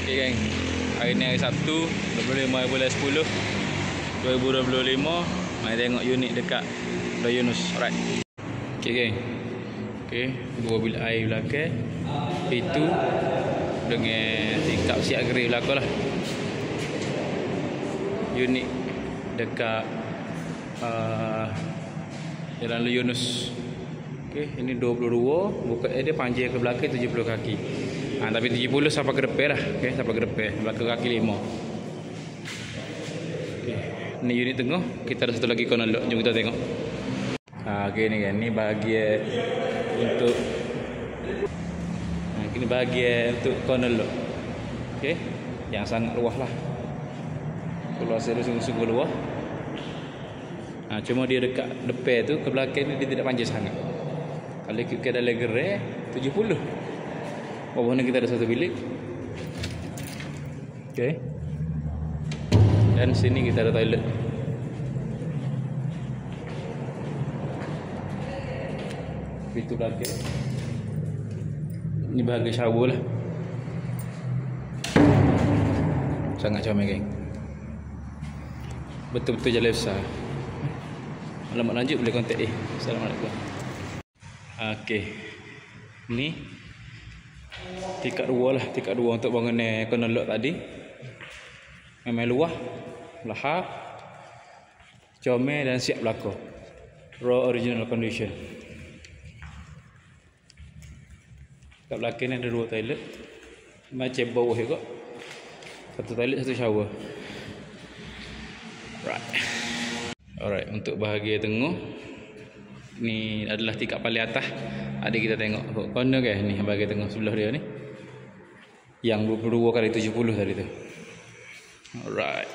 Okay geng, hari ni hari Sabtu 25 bulan 10 2025. Mari tengok unit dekat Pulau Yunus. Alright. Okay geng. Okay, dua bil air belakang, pintu dengan tingkap siap gerai belakang lah. Unit dekat Jalan Pulau Yunus. Okay, ini 22, buka dia panjang ke belakang 70 kaki. Tapi 70 sampai ke depan lah. Okay, sampai ke depan. Belakang kaki 5. Okay, ni unit tengah. Kita ada satu lagi corner lock. Jom kita tengok. Okay ni kan. Ni bahagian untuk ini bahagian untuk corner lock. Okay, yang sangat luas lah. Kalau saya sungguh-sungguh luas. Cuma dia dekat depan tu, ke belakang ni dia tidak panjang sangat. Kalau kita dalam gerai 70. Bawah ni kita ada satu bilik. Okay. Dan sini kita ada toilet. Pintu belakang. Ini bahagian shower lah. Sangat comel geng. Betul-betul jalan besar. Alamat lanjut boleh kontak Assalamualaikum. Okey. Ni tingkat 2 lah, tingkat 2 untuk bangunan corner lock tadi. Memang luas, lahap, comel dan siap berlaku. Raw original condition. Kat belakang ni ada 2 toilet. Macam bawah juga. Satu toilet, satu shower. Alright, untuk bahagian tengah ni adalah tingkat paling atas. Ada kita tengok corner kan, ni bahagian tengah sebelah dia ni. Yang 22 kali 70 tadi tu. Alright.